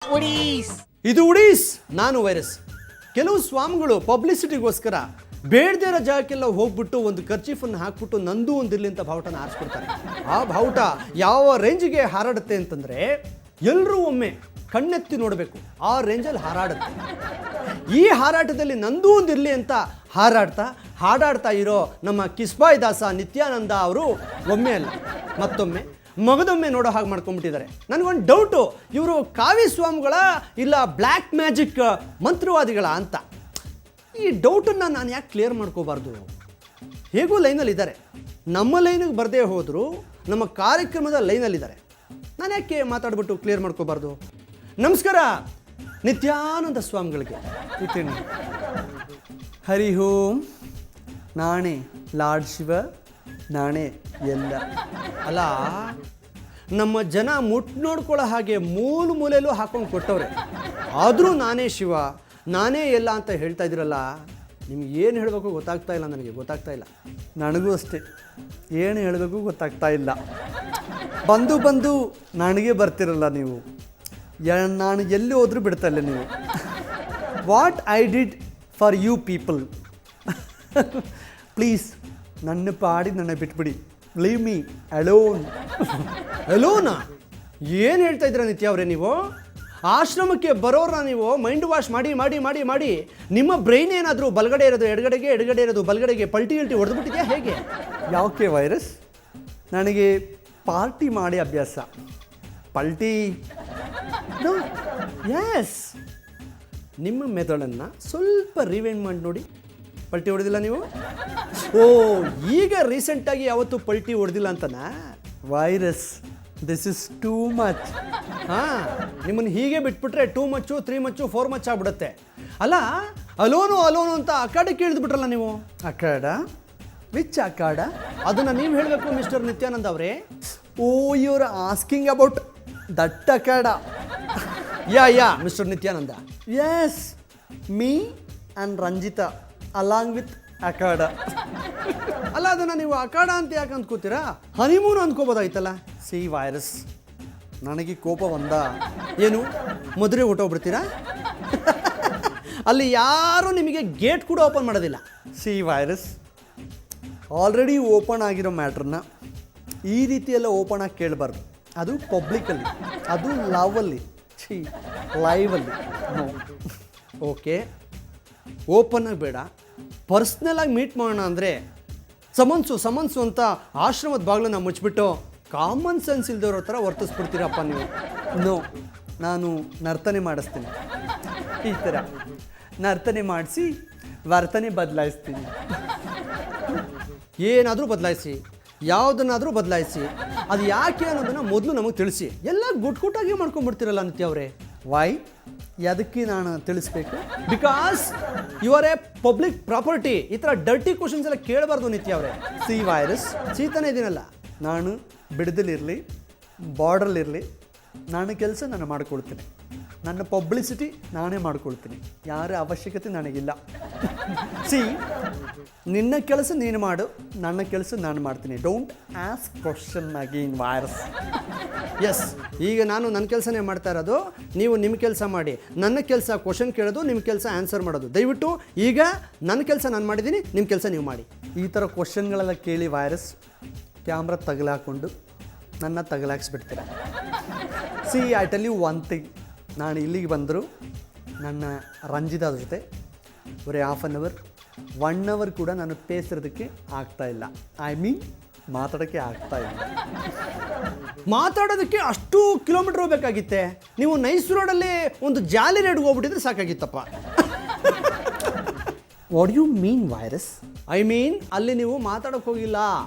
ಉಡೀಸ್. ಇದು ಉಡೀಸ್, ನಾನು ವೈರಸ್. ಕೆಲವು ಸ್ವಾಮಿಗಳು ಪಬ್ಲಿಸಿಟಿಗೋಸ್ಕರ ಬೇಡದೇ ಇರೋ ಜಾಗಕ್ಕೆಲ್ಲ ಹೋಗ್ಬಿಟ್ಟು ಒಂದು ಕರ್ಚೀಫನ್ನು ಹಾಕ್ಬಿಟ್ಟು ನಂದು ಒಂದಿರಲಿ ಅಂತ ಬಾವುಟನ ಆರಿಸ್ಕೊಡ್ತಾರೆ. ಆ ಬಾವುಟ ಯಾವ ರೇಂಜಿಗೆ ಹಾರಾಡುತ್ತೆ ಅಂತಂದರೆ ಎಲ್ಲರೂ ಒಮ್ಮೆ ಕಣ್ಣೆತ್ತಿ ನೋಡಬೇಕು, ಆ ರೇಂಜಲ್ಲಿ ಹಾರಾಡುತ್ತೆ. ಈ ಹಾರಾಟದಲ್ಲಿ ನಂದು ಒಂದಿರಲಿ ಅಂತ ಹಾಡಾಡ್ತಾ ಇರೋ ನಮ್ಮ ಕಿಸ್ಬಾಯ್ ದಾಸ ನಿತ್ಯಾನಂದ ಅವರು ಒಮ್ಮೆ ಅಲ್ಲ ಮತ್ತೊಮ್ಮೆ ಮಗದೊಮ್ಮೆ ನೋಡೋ ಹಾಗೆ ಮಾಡ್ಕೊಂಡ್ಬಿಟ್ಟಿದ್ದಾರೆ. ನನಗೊಂದು ಡೌಟು, ಇವರು ಕಾವಿ ಸ್ವಾಮಿಗಳ ಇಲ್ಲ ಬ್ಲ್ಯಾಕ್ ಮ್ಯಾಜಿಕ್ ಮಂತ್ರವಾದಿಗಳ ಅಂತ. ಈ ಡೌಟನ್ನು ನಾನು ಯಾಕೆ ಕ್ಲಿಯರ್ ಮಾಡ್ಕೋಬಾರ್ದು? ಹೇಗೂ ಲೈನಲ್ಲಿದ್ದಾರೆ, ನಮ್ಮ ಲೈನಿಗೆ ಬರದೇ ಹೋದರೂ ನಮ್ಮ ಕಾರ್ಯಕ್ರಮದ ಲೈನಲ್ಲಿದ್ದಾರೆ. ನಾನು ಯಾಕೆ ಮಾತಾಡ್ಬಿಟ್ಟು ಕ್ಲಿಯರ್ ಮಾಡ್ಕೋಬಾರ್ದು? ನಮಸ್ಕಾರ ನಿತ್ಯಾನಂದ ಸ್ವಾಮಿಗಳಿಗೆ. ಇತ್ತೀನಿ ಹರಿ ಓಂ. ನಾಣೆ ಲಾರ್ಡ್ ಶಿವ, ನಾಣೆ ಎಲ್ಲ. ಅಲ್ಲ, ನಮ್ಮ ಜನ ನೋಡ್ಕೊಳ್ಳೋ ಹಾಗೆ ಮೂಲೆಯಲ್ಲೂ ಹಾಕೊಂಡು ಕೊಟ್ಟವ್ರೆ, ಆದರೂ ನಾನೇ ಶಿವ ನಾನೇ ಎಲ್ಲ ಅಂತ ಹೇಳ್ತಾ ಇದ್ದೀರಲ್ಲ, ನಿಮ್ಗೆ ಏನು ಹೇಳಬೇಕು ಗೊತ್ತಾಗ್ತಾ ಇಲ್ಲ. ನನಗೆ ಗೊತ್ತಾಗ್ತಾ ಇಲ್ಲ. ನನಗೂ ಅಷ್ಟೇ, ಏನು ಹೇಳಬೇಕು ಗೊತ್ತಾಗ್ತಾ ಇಲ್ಲ. ಬಂದು ನನಗೆ ಬರ್ತಿರಲ್ಲ ನೀವು. ನಾನು ಎಲ್ಲಿ ಹೋದ್ರೂ ಬಿಡ್ತಾ ಇಲ್ಲ ನೀವು. What I did for you people, please ನನ್ನ ಪಾಡಿ ನನ್ನ ಬಿಟ್ಬಿಡಿ. Leave me alone. ಅಲೋನಾ? ಏನು ಹೇಳ್ತಾ ಇದ್ದೀರಾ ನಿತ್ಯ ಅವರೇ ನೀವು? ಆಶ್ರಮಕ್ಕೆ ಬರೋರನ್ನ ನೀವು ಮೈಂಡ್ ವಾಶ್ ಮಾಡಿ ಮಾಡಿ ಮಾಡಿ ಮಾಡಿ ನಿಮ್ಮ ಬ್ರೈನ್ ಏನಾದರೂ ಬಲಗಡೆ ಇರೋದು ಎಡಗಡೆಗೆ, ಎಡಗಡೆ ಇರೋದು ಬಲಗಡೆಗೆ ಪಲ್ಟಿ ಹೊಡೆದ್ಬಿಟ್ಟಿದೆಯಾ ಹೇಗೆ? ಯಾಕೆ ವೈರಸ್? ನನಗೆ ಪಾರ್ಟಿ ಮಾಡಿ ಅಭ್ಯಾಸ. ಪಲ್ಟಿ ಎಸ್. ನಿಮ್ಮ ಮೆಥಡನ್ನು ಸ್ವಲ್ಪ ರಿವೈಂಡ್ ಮಾಡಿ ನೋಡಿ. ಪಲ್ಟಿ ಹೊಡೆದಿಲ್ಲ ನೀವು? ಓ, ಈಗ ರೀಸೆಂಟಾಗಿ ಯಾವತ್ತೂ ಪಲ್ಟಿ ಹೊಡೆದಿಲ್ಲ ಅಂತನಾ? Virus, this is too much. ಹಾಂ, ನಿಮ್ಮನ್ನು ಹೀಗೆ ಬಿಟ್ಬಿಟ್ರೆ 2 ಮಚ್ಚು 3 ಮಚ್ಚು 4 ಮಚ್ ಆಗ್ಬಿಡುತ್ತೆ. ಅಲ್ಲ, ಅಲೋನು ಅಂತ ಅಖಾಡಕ್ಕೆ ಇಳಿದ್ಬಿಟ್ರಲ್ಲ ನೀವು. ಅಖಾಡ? ವಿಚ್ ಅಖಾಡ? ಅದನ್ನು ನೀವು ಹೇಳಬೇಕು ಮಿಸ್ಟರ್ ನಿತ್ಯಾನಂದ ಅವರೇ. Oh, your asking about that ಅಖಾಡ. Yeah mister Nithyananda. Yes, me and Ranjitha along with ಅಖಾಡ. ಅಲ್ಲ, ಅದನ್ನು ನೀವು ಅಖಾಡ ಅಂತ ಯಾಕೆ ಅಂದ್ಕೋತೀರಾ? ಹನಿಮೂನ್ ಅಂದ್ಕೋಬೋದಾಯ್ತಲ್ಲ. ಸಿ ವೈರಸ್, ನನಗೆ ಕೋಪ ಬಂದ ಏನು ಮದುವೆ ಹೊಟ್ಟೋಗ್ಬಿಡ್ತೀರಾ? ಅಲ್ಲಿ ಯಾರೂ ನಿಮಗೆ ಗೇಟ್ ಕೂಡ ಓಪನ್ ಮಾಡೋದಿಲ್ಲ. ಸಿ ವೈರಸ್, ಆಲ್ರೆಡಿ ಓಪನ್ ಆಗಿರೋ ಮ್ಯಾಟ್ರನ್ನ ಈ ರೀತಿಯೆಲ್ಲ ಓಪನ್ ಆಗಿ ಕೇಳಬಾರ್ದು. ಅದು ಪಬ್ಲಿಕಲ್ಲಿ, ಅದು ಲವಲ್ಲಿ, ಲೈವಲ್ಲಿ. ನೋ. ಓಕೆ, ಓಪನ್ನಾಗಿ ಬೇಡ, ಪರ್ಸ್ನಲಾಗಿ ಮೀಟ್ ಮಾಡೋಣ ಅಂದರೆ ಸಮನ್ಸು ಅಂತ ಆಶ್ರಮದ ಬಾಗಿಲನ್ನು ಮುಚ್ಚಿಬಿಟ್ಟು ಕಾಮನ್ ಸೆನ್ಸ್ ಇಲ್ದವ್ರ ಥರ ವರ್ತಿಸ್ಬಿಡ್ತೀರಪ್ಪ ನೀವು. ನೋ, ನಾನು ನರ್ತನೆ ಮಾಡಿಸ್ತೀನಿ. ಈ ಥರ ನರ್ತನೆ ಮಾಡಿಸಿ ವರ್ತನೆ ಬದಲಾಯಿಸ್ತೀನಿ. ಏನಾದರೂ ಬದಲಾಯಿಸಿ, ಯಾವುದನ್ನಾದರೂ ಬದಲಾಯಿಸಿ, ಅದು ಯಾಕೆ ಅನ್ನೋದನ್ನು ಮೊದಲು ನಮಗೆ ತಿಳಿಸಿ. ಎಲ್ಲ ಗುಟ್ಟಾಗಿ ಮಾಡ್ಕೊಂಡ್ಬಿಡ್ತೀರಲ್ಲ ನಿತ್ಯ ಅವರೇ. ವೈ? ಅದಕ್ಕೆ ನಾನು ತಿಳಿಸ್ಬೇಕು. Because you are a public property. ಈ ಥರ ಡರ್ಟಿ ಕ್ವಶನ್ಸ್ ಎಲ್ಲ ಕೇಳಬಾರ್ದು ನಿತ್ಯ ಅವರೇ. ಸಿ ವೈರಸ್, ಚೀತಾನೆ ಇದೀನಲ್ಲ, ನಾನು ಬಿಡದಲ್ಲಿರಲಿ ಬಾರ್ಡ್ರಲ್ಲಿರಲಿ, ನನ್ನ ಕೆಲಸ ನಾನು ಮಾಡ್ಕೊಳ್ತೀನಿ. ನನ್ನ ಪಬ್ಲಿಸಿಟಿ ನಾನೇ ಮಾಡ್ಕೊಳ್ತೀನಿ. ಯಾರ ಅವಶ್ಯಕತೆ ನನಗಿಲ್ಲ. ಸಿ, ನಿನ್ನ ಕೆಲಸ ನೀನು ಮಾಡು, ನನ್ನ ಕೆಲಸ ನಾನು ಮಾಡ್ತೀನಿ. Don't ask question again virus. Yes, ಈಗ ನಾನು ನನ್ನ ಕೆಲಸನೇ ಮಾಡ್ತಾ ಇರೋದು, ನೀವು ನಿಮ್ಮ ಕೆಲಸ ಮಾಡಿ. ನನ್ನ ಕೆಲಸ ಕ್ವಶನ್ ಕೇಳೋದು, ನಿಮ್ಮ ಕೆಲಸ ಆನ್ಸರ್ ಮಾಡೋದು. ದಯವಿಟ್ಟು ಈಗ ನನ್ನ ಕೆಲಸ ನಾನು ಮಾಡಿದ್ದೀನಿ, ನಿಮ್ಮ ಕೆಲಸ ನೀವು ಮಾಡಿ. ಈ ಥರ ಕ್ವಶನ್ಗಳೆಲ್ಲ ಕೇಳಿ ವೈರಸ್ ಕ್ಯಾಮ್ರಾ ತಗಲಾಕೊಂಡು ನನ್ನ ತಗಲಾಕ್ಸ್ಬಿಡ್ತೀರ. See, I tell you one thing. ನಾನು ಇಲ್ಲಿಗೆ ಬಂದರು ನನ್ನ ರಂಜಿತಾದ ಜೊತೆ ಬರೀ 1 ಅವರ್ ಕೂಡ ನಾನು ಪೇಸಿರೋದಕ್ಕೆ ಆಗ್ತಾಯಿಲ್ಲ. ಐ ಮೀನ್ ಮಾತಾಡೋಕ್ಕೆ ಆಗ್ತಾಯಿಲ್ಲ. ಮಾತಾಡೋದಕ್ಕೆ ಅಷ್ಟು ಕಿಲೋಮೀಟ್ರ್ ಹೋಗ್ಬೇಕಾಗಿತ್ತೆ. ನೀವು ನೈಸ್ ರೋಡಲ್ಲಿ ಒಂದು ಜಾಲಿ ರೇಡ್ಗೆ ಹೋಗ್ಬಿಟ್ಟಿದ್ರೆ ಸಾಕಾಗಿತ್ತಪ್ಪ. What you mean virus? I mean ಅಲ್ಲಿ ನೀವು ಮಾತಾಡೋಕೆ ಹೋಗಿಲ್ಲ.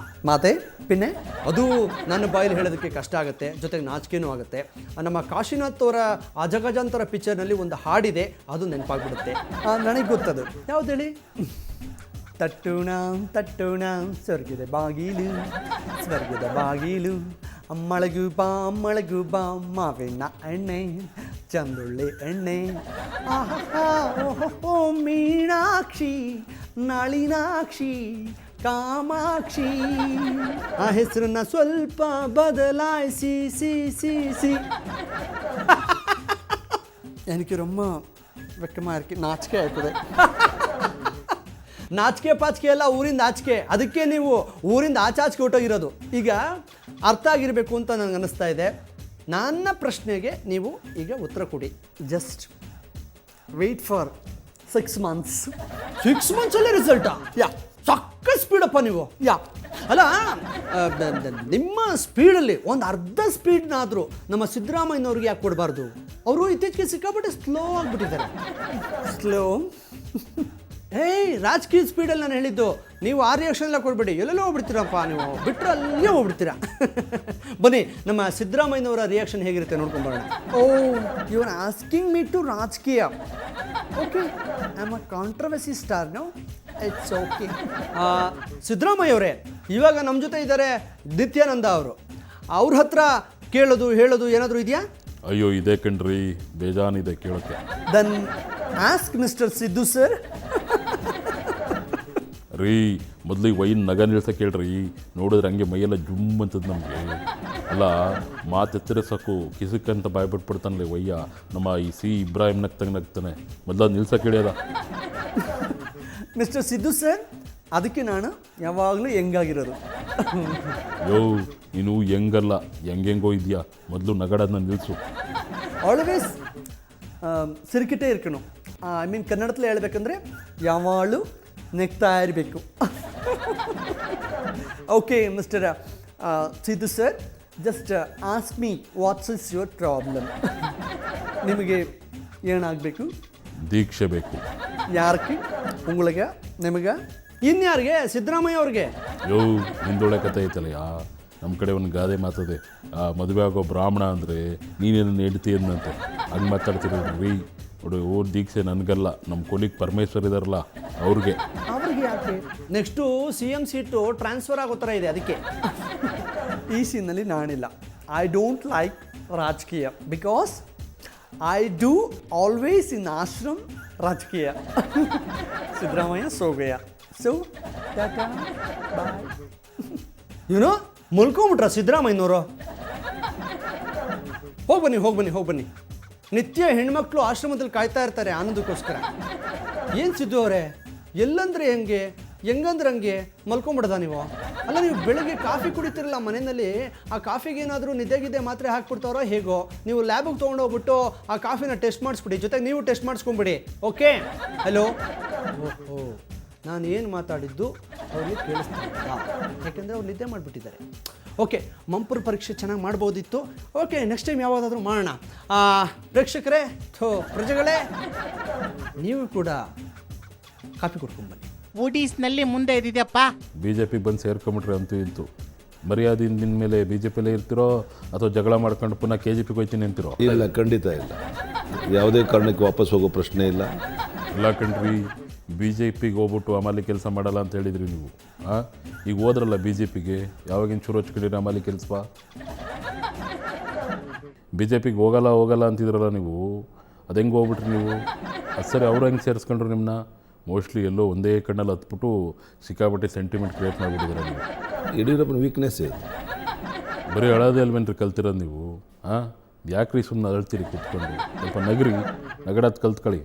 ಮಾತೆ ಪಿನ್ನೆ ಅದು ನನ್ನ ಬಾಯಲ್ಲಿ ಹೇಳೋದಕ್ಕೆ ಕಷ್ಟ ಆಗುತ್ತೆ, ಜೊತೆಗೆ ನಾಚಿಕೆನೂ ಆಗುತ್ತೆ. ನಮ್ಮ ಕಾಶಿನಾಥ್ ಅವರ ಅಜಗಜಾಂತರ ಪಿಕ್ಚರ್ನಲ್ಲಿ ಒಂದು ಹಾಡಿದೆ, ಅದು ನೆನಪಾಗ್ಬಿಡುತ್ತೆ. ನನಗೆ ಗೊತ್ತದು. ಯಾವ್ದು ಹೇಳಿ? ತಟ್ಟೋಣ ಸ್ವರ್ಗದ ಬಾಗಿಲು ಅಮ್ಮಳಗು ಬಾ ಮಾವಿನ ಎಣ್ಣೆ ಚಂದುಳ್ಳಿ ಎಣ್ಣೆ. ಓಹೋ ಮೀನಾಕ್ಷಿ ನಳಿನಾಕ್ಷಿ ಕಾಮಾಕ್ಷಿ, ಆ ಹೆಸರನ್ನ ಸ್ವಲ್ಪ ಬದಲಾಯಿಸಿ ಸಿ ಸಿ ಸಿ. എനിക്ക് ரொம்ப வெக்கமாக இருக்கு, ನಾಚಿಕೆ ಆಯ್ತದೆ. ನಾಚಿಕೆ ಪಾಚಿಕೆ ಎಲ್ಲ ಊರಿಂದ ಆಚಿಕೆ, ಅದಕ್ಕೆ ನೀವು ಊರಿಂದ ಆಚೆ ಹೊಟ್ಟೋಗಿರೋದು. ಈಗ ಅರ್ಥ ಆಗಿರಬೇಕು ಅಂತ ನನಗೆ ಅನ್ನಿಸ್ತಾ ಇದೆ. ನನ್ನ ಪ್ರಶ್ನೆಗೆ ನೀವು ಈಗ ಉತ್ತರ ಕೊಡಿ. Just wait for 6 months. 6 monthsಲ್ಲೇ ರಿಸಲ್ಟಾ? ಯಾ, ಸಕ್ಕ ಸ್ಪೀಡಪ್ಪ ನೀವು. ಯಾ ಅಲ್ಲ, ನಿಮ್ಮ ಸ್ಪೀಡಲ್ಲಿ ಒಂದು ಅರ್ಧ ಸ್ಪೀಡ್ನಾದರೂ ನಮ್ಮ ಸಿದ್ದರಾಮಯ್ಯನವ್ರಿಗೆ ಯಾಕೆ ಕೊಡಬಾರ್ದು? ಅವರು ಇತ್ತೀಚೆಗೆ ಸಿಕ್ಕಾಪಟ್ಟೆ ಸ್ಲೋ ಆಗಿಬಿಟ್ಟಿದ್ದಾರೆ. ಸ್ಲೋ? ಏಯ್, ರಾಜಕೀಯ ಸ್ಪೀಡಲ್ಲಿ ನಾನು ಹೇಳಿದ್ದು. ನೀವು ಆ ರಿಯಾಕ್ಷನ್ ಎಲ್ಲ ಕೊಡಬೇಡಿ, ಎಲ್ಲೆಲ್ಲೋ ಹೋಗ್ಬಿಡ್ತೀರಪ್ಪ ನೀವು, ಬಿಟ್ಟರೆ ಅಲ್ಲೇ ಹೋಗ್ಬಿಡ್ತೀರಾ. ಬನ್ನಿ, ನಮ್ಮ ಸಿದ್ದರಾಮಯ್ಯನವರ ರಿಯಾಕ್ಷನ್ ಹೇಗಿರುತ್ತೆ ನೋಡ್ಕೊಂಬರೋಣ. Oh, you are asking me to ರಾಜಕೀಯ. Okay, I am a controversy star no, it's okay. Siddaramaiah ಅವರೇ, ಇವಾಗ ನಮ್ಮ ಜೊತೆ ಇದ್ದಾರೆ ನಿತ್ಯಾನಂದ ಅವರು. ಅವ್ರ ಹತ್ರ ಕೇಳೋದು ಹೇಳೋದು ಏನಾದರೂ ಇದೆಯಾ? ಅಯ್ಯೋ, ಇದೆ ಕಣ್ರಿ, ಬೇಜಾನಿದೆ ಕೇಳೋಕ್ಕೆ. Then ask mister Siddu sir. ರೀ, ಮೊದಲಿಗೆ ವೈನ್ ನಗ ನಿಲ್ಸಕ್ಕೆ ಹೇಳ್ರಿ. ನೋಡಿದ್ರೆ ಹಂಗೆ ಮೈಯೆಲ್ಲ ಜುಮ್ ಅಂತದ ನಮಗೆ. ಅಲ್ಲ, ಮಾತೆತ್ತರೆ ಸಾಕು ಕಿಸಕ್ಕಂತ ಬಾಯ್ಬಿಟ್ಬಿಡ್ತಾನಲ್ಲ ವಯ್ಯ. ನಮ್ಮ ಈ ಇಬ್ರಾಹಿಂ ನಗ್ತಾನೆ. ಮೊದಲು ನಿಲ್ಸಕ್ಕೆ ಹೇಳ್ಯದ. ಮಿಸ್ಟರ್ ಸಿದ್ದು ಸರ್, ಅದಕ್ಕೆ ನಾನು ಯಾವಾಗಲೂ ಹೆಂಗಾಗಿರೋದು. ಯೋ, ನೀನು ಹೆಂಗಲ್ಲ, ಹೆಂಗೆಂಗೋ ಇದೆಯಾ. ಮೊದಲು ನಗಡನ್ನ ನಿಲ್ಲಿಸು. ಆಲ್ವೇಸ್ ಸಿರಿಕಿಟೇ ಇರ್ಕಣು. ಐ ಮೀನ್ ಕನ್ನಡದಲ್ಲಿ ಹೇಳ್ಬೇಕಂದ್ರೆ ಯಾವಾಗಲೂ ನೆಗ್ತಾ ಇರಬೇಕು. Okay mister Siddu sir, just ask me what's is your problem. ನಿಮಗೆ ಏನಾಗಬೇಕು? ದೀಕ್ಷೆ ಬೇಕು. ಯಾರಕ್ಕೆ? ಉಂಗಳಿಗೆ? ನಿಮಗೆ? ಇನ್ಯಾರಿಗೆ? ಸಿದ್ದರಾಮಯ್ಯ ಅವ್ರಿಗೆ? ಯೋ, ನಿಂದೊಳ್ಳೆ ಕತೆ ಐತಲ್ಲ. ನಮ್ಮ ಕಡೆ ಒಂದು ಗಾದೆ ಮಾತದೆ, ಮದುವೆ ಆಗೋ ಬ್ರಾಹ್ಮಣ ಅಂದರೆ ನೀನೇನು ಹೇಳ್ತೀಯಂತೆ. ಹಂಗೆ ಮಾತಾಡ್ತಿರೋದ್ರಿ. ನೋಡಿ, ದೀಕ್ಷೆ ನನಗಲ್ಲ, ನಮ್ಮ ಕೊಲಿಗೆ ಪರಮೇಶ್ವರ್ ಇದಾರಲ್ಲ ಅವ್ರಿಗೆ. ಯಾಕೆ? ನೆಕ್ಸ್ಟು CM ಸೀಟು ಟ್ರಾನ್ಸ್ಫರ್ ಆಗೋ ಥರ ಇದೆ, ಅದಕ್ಕೆ. ಈ ಸೀನಲ್ಲಿ ನಾನಿಲ್ಲ. ಐ ಡೋಂಟ್ ಲೈಕ್ ರಾಜಕೀಯ because I do always in ashram ರಾಜಕೀಯ. ಸಿದ್ದರಾಮಯ್ಯ ಸೋಗಯ್ಯ. So bye. ಇವನು ಮುಲ್ಕೊಂಬಿಟ್ರ ಸಿದ್ದರಾಮಯ್ಯನವರು? ಹೋಗಿ ಬನ್ನಿ. ನಿತ್ಯ ಹೆಣ್ಮಕ್ಳು ಆಶ್ರಮದಲ್ಲಿ ಕಾಯ್ತಾ ಇರ್ತಾರೆ ಆನಂದಕ್ಕೋಸ್ಕರ. ಏನು ಸಿದ್ದು ಅವರೇ, ಎಲ್ಲಂದ್ರೆ ಹೆಂಗಂದ್ರೆ ಹಂಗೆ ಮಲ್ಕೊಂಬಿಡ್ದ ನೀವು? ಅಲ್ಲ, ನೀವು ಬೆಳಗ್ಗೆ ಕಾಫಿ ಕುಡಿತಿರಲ್ಲ ಮನೆಯಲ್ಲಿ, ಆ ಕಾಫಿಗೆ ಏನಾದರೂ ನಿದ್ದೆಗಿದ್ದೆ ಮಾತ್ರೆ ಹಾಕ್ಬಿಡ್ತಾರೋ ಹೇಗೋ? ನೀವು ಲ್ಯಾಬಿಗೆ ತೊಗೊಂಡೋಗ್ಬಿಟ್ಟು ಆ ಕಾಫಿನ ಟೆಸ್ಟ್ ಮಾಡಿಸ್ಬಿಡಿ, ಜೊತೆಗೆ ನೀವು ಟೆಸ್ಟ್ ಮಾಡಿಸ್ಕೊಂಬಿಡಿ. ಓಕೆ? ಹಲೋ. ಓಹೋ, ನಾನು ಏನು ಮಾತಾಡಿದ್ದು ಅವ್ರಿಗೆ ಕೇಳಿಸ್ತಿಲ್ಲ, ಯಾಕೆಂದರೆ ಅವ್ರು ನಿದ್ದೆ ಮಾಡಿಬಿಟ್ಟಿದ್ದಾರೆ. ಓಕೆ, ಮಂಪುರ ಪರೀಕ್ಷೆ ಚೆನ್ನಾಗಿ ಮಾಡ್ಬೋದಿತ್ತು. ಓಕೆ, ನೆಕ್ಸ್ಟ್ ಟೈಮ್ ಯಾವಾಗಾದರೂ ಮಾಡೋಣ. ಪ್ರೇಕ್ಷಕರೇ, ಪ್ರಜೆಗಳೇ, ನೀವು ಕೂಡ ಕಾಫಿ ಕುಡ್ಕೊಂಡ್ಬನ್ನಿ. ಊಟೀಸ್ನಲ್ಲಿ ಮುಂದೆ ಇದ್ದಿದ್ಯಪ್ಪ. BJP ಬಂದು ಸೇರ್ಕೊಂಬಿಟ್ರೆ ಅಂತೂ ಇಂತು ಮರ್ಯಾದಿಂದ ನಿನ್ನ ಮೇಲೆ BJPಲೇ ಇರ್ತಿರೋ ಅಥವಾ ಜಗಳ ಮಾಡ್ಕೊಂಡು ಪುನಃ KJPಗೆ ಹೋಗ್ತೀನಿ ಅಂತಿರೋ? ಇಲ್ಲ, ಖಂಡಿತ ಇಲ್ಲ. ಯಾವುದೇ ಕಾರಣಕ್ಕೆ ವಾಪಸ್ ಹೋಗೋ ಪ್ರಶ್ನೆ ಇಲ್ಲ. ಇಲ್ಲ ಕಣ್ರಿ, BJPಗೆ ಹೋಗ್ಬಿಟ್ಟು ಅಮಾಲಿ ಕೆಲಸ ಮಾಡಲ್ಲ ಅಂತ ಹೇಳಿದ್ರಿ ನೀವು. ಈಗ ಹೋದ್ರಲ್ಲ BJPಗೆ, ಯಾವಾಗಿನ ಶುರು ಹಚ್ಕೊಂಡಿರಿ ಅಮಾಲಿ ಕೆಲಸ? BJPಗೆ ಹೋಗಲ್ಲ ಅಂತಿದ್ರಲ್ಲ ನೀವು, ಅದು ಹೆಂಗೆ ಹೋಗ್ಬಿಟ್ರಿ ನೀವು? ಅದು ಸರಿ, ಅವ್ರು ಹೆಂಗೆ ಸೇರಿಸ್ಕೊಂಡ್ರು ನಿಮ್ಮನ್ನ? ಮೋಸ್ಟ್ಲಿ ಎಲ್ಲೋ ಒಂದೇ ಕಣ್ಣಲ್ಲಿ ಹತ್ಬಿಟ್ಟು ಸಿಕ್ಕಾಪಟ್ಟೆ ಸೆಂಟಿಮೆಂಟ್ ಕ್ರಿಯೇಟ್ ಮಾಡಿಬಿಟ್ಟಿದ್ದೀರ ನೀವು. ಯಡಿಯೂರಪ್ಪನ ವೀಕ್ನೆಸ್ ಇದು. ಬರೀ ಅಳೋದೇ ಅಲ್ವೇನ್ರಿ ಕಲ್ತಿರೋದು ನೀವು? ಯಾಕ್ರಿ ಸುಮ್ಮನೆ ಅಳ್ತೀರಿ ಕೂತ್ಕೊಂಡು? ಸ್ವಲ್ಪ ನಗಡತ್ ಕಲ್ತ್ಕೊಳ್ಳಿ.